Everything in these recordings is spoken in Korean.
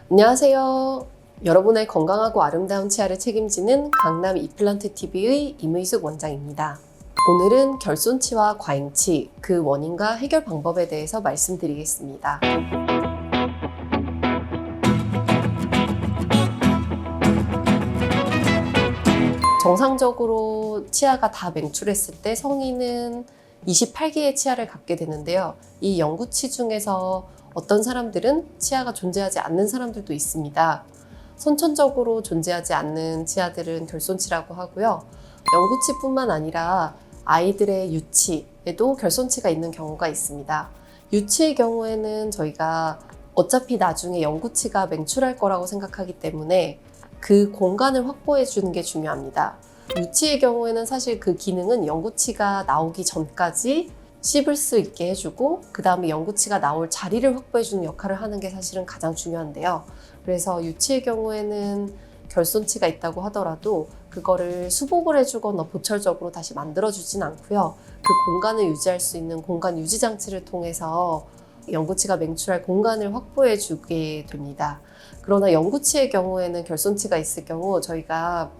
안녕하세요. 여러분의 건강하고 아름다운 치아를 책임지는 강남 이플란트 TV의 임의숙 원장입니다. 오늘은 결손치와 과잉치, 그 원인과 해결 방법에 대해서 말씀드리겠습니다. 정상적으로 치아가 다 맹출했을 때 성인은 28개의 치아를 갖게 되는데요. 이 영구치 중에서 어떤 사람들은 치아가 존재하지 않는 사람들도 있습니다. 선천적으로 존재하지 않는 치아들은 결손치라고 하고요. 영구치뿐만 아니라 아이들의 유치에도 결손치가 있는 경우가 있습니다. 유치의 경우에는 저희가 어차피 나중에 영구치가 맹출할 거라고 생각하기 때문에 그 공간을 확보해 주는 게 중요합니다. 유치의 경우에는 사실 그 기능은 영구치가 나오기 전까지 씹을 수 있게 해주고 그 다음에 영구치가 나올 자리를 확보해 주는 역할을 하는 게 사실은 가장 중요한데요. 그래서 유치의 경우에는 결손치가 있다고 하더라도 그거를 수복을 해주거나 보철적으로 다시 만들어주진 않고요. 그 공간을 유지할 수 있는 공간 유지 장치를 통해서 영구치가 맹출할 공간을 확보해 주게 됩니다. 그러나 영구치의 경우에는 결손치가 있을 경우 저희가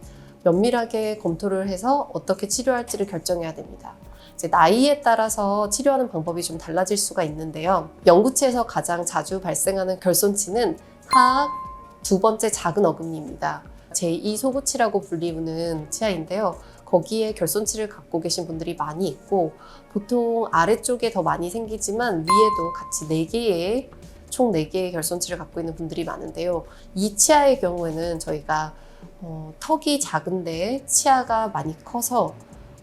면밀하게 검토를 해서 어떻게 치료할지를 결정해야 됩니다. 이제 나이에 따라서 치료하는 방법이 좀 달라질 수가 있는데요. 영구치에서 가장 자주 발생하는 결손치는 하악 두 번째 작은 어금니입니다. 제2 소구치라고 불리우는 치아인데요. 거기에 결손치를 갖고 계신 분들이 많이 있고 보통 아래쪽에 더 많이 생기지만 위에도 같이 총 4개의 결손치를 갖고 있는 분들이 많은데요. 이 치아의 경우에는 저희가 턱이 작은데 치아가 많이 커서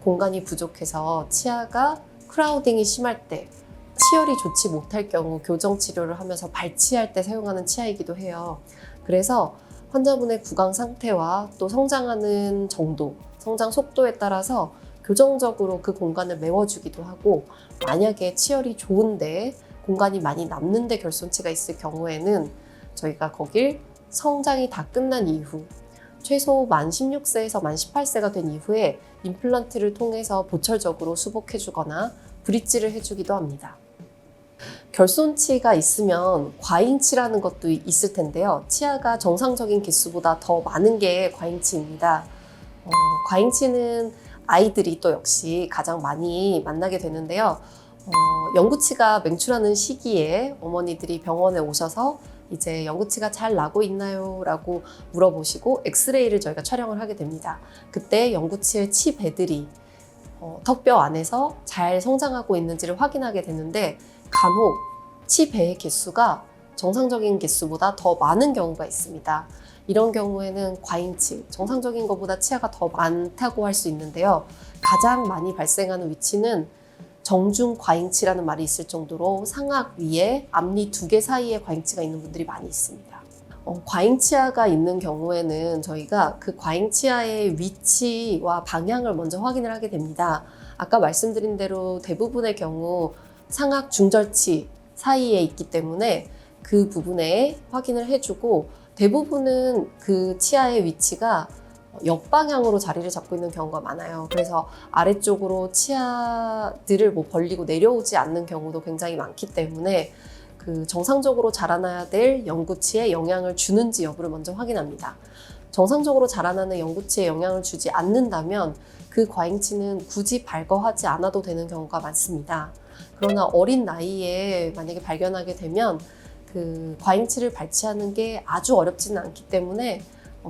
공간이 부족해서 치아가 크라우딩이 심할 때 치열이 좋지 못할 경우 교정 치료를 하면서 발치할 때 사용하는 치아이기도 해요. 그래서 환자분의 구강 상태와 또 성장하는 정도, 성장 속도에 따라서 교정적으로 그 공간을 메워주기도 하고 만약에 치열이 좋은데 공간이 많이 남는데 결손치가 있을 경우에는 저희가 거길 성장이 다 끝난 이후 최소 만 16세에서 만 18세가 된 이후에 임플란트를 통해서 보철적으로 수복해주거나 브릿지를 해주기도 합니다. 결손치가 있으면 과잉치라는 것도 있을 텐데요. 치아가 정상적인 개수보다 더 많은 게 과잉치입니다. 과잉치는 아이들이 또 역시 가장 많이 만나게 되는데요. 영구치가 맹출하는 시기에 어머니들이 병원에 오셔서 이제 영구치가 잘 나고 있나요? 라고 물어보시고 엑스레이를 저희가 촬영을 하게 됩니다. 그때 영구치의 치배들이 턱뼈 안에서 잘 성장하고 있는지를 확인하게 되는데 간혹 치배의 개수가 정상적인 개수보다 더 많은 경우가 있습니다. 이런 경우에는 과잉치, 정상적인 것보다 치아가 더 많다고 할 수 있는데요. 가장 많이 발생하는 위치는 정중 과잉치라는 말이 있을 정도로 상악 위에 앞니 2개 사이에 과잉치가 있는 분들이 많이 있습니다. 과잉치아가 있는 경우에는 저희가 그 과잉치아의 위치와 방향을 먼저 확인을 하게 됩니다. 아까 말씀드린 대로 대부분의 경우 상악 중절치 사이에 있기 때문에 그 부분에 확인을 해주고 대부분은 그 치아의 위치가 역방향으로 자리를 잡고 있는 경우가 많아요. 그래서 아래쪽으로 치아들을 벌리고 내려오지 않는 경우도 굉장히 많기 때문에 그 정상적으로 자라나야 될 영구치에 영향을 주는지 여부를 먼저 확인합니다. 정상적으로 자라나는 영구치에 영향을 주지 않는다면 그 과잉치는 굳이 발거하지 않아도 되는 경우가 많습니다. 그러나 어린 나이에 만약에 발견하게 되면 그 과잉치를 발치하는 게 아주 어렵지는 않기 때문에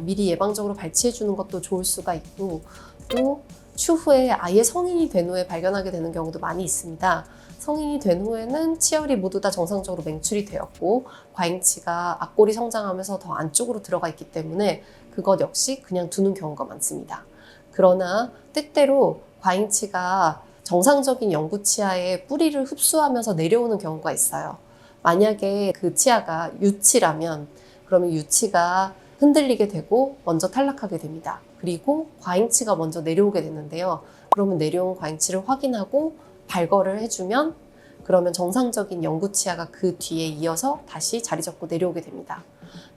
미리 예방적으로 발치해 주는 것도 좋을 수가 있고 또 추후에 아예 성인이 된 후에 발견하게 되는 경우도 많이 있습니다. 성인이 된 후에는 치열이 모두 다 정상적으로 맹출이 되었고 과잉치가 앞골이 성장하면서 더 안쪽으로 들어가 있기 때문에 그것 역시 그냥 두는 경우가 많습니다. 그러나 때때로 과잉치가 정상적인 영구치아의 뿌리를 흡수하면서 내려오는 경우가 있어요. 만약에 그 치아가 유치라면 그러면 유치가 흔들리게 되고 먼저 탈락하게 됩니다. 그리고 과잉치가 먼저 내려오게 되는데요. 그러면 내려온 과잉치를 확인하고 발거를 해주면 그러면 정상적인 영구치아가 그 뒤에 이어서 다시 자리 잡고 내려오게 됩니다.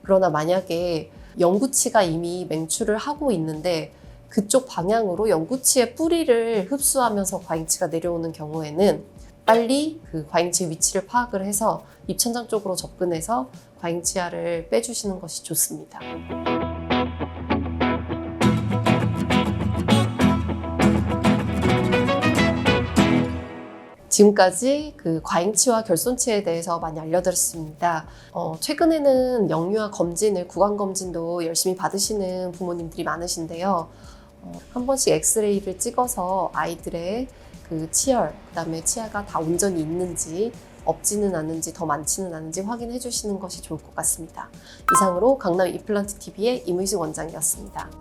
그러나 만약에 영구치가 이미 맹출을 하고 있는데 그쪽 방향으로 영구치의 뿌리를 흡수하면서 과잉치가 내려오는 경우에는 빨리 그 과잉치의 위치를 파악을 해서 입천장 쪽으로 접근해서 과잉치아를 빼주시는 것이 좋습니다. 지금까지 그 과잉치와 결손치에 대해서 많이 알려드렸습니다. 최근에는 영유아 검진을, 구강 검진도 열심히 받으시는 부모님들이 많으신데요. 한 번씩 엑스레이를 찍어서 아이들의 그 치열, 그다음에 치아가 다 온전히 있는지, 없지는 않은지, 더 많지는 않은지 확인해 주시는 것이 좋을 것 같습니다. 이상으로 강남 임플란트 TV의 임의식 원장이었습니다.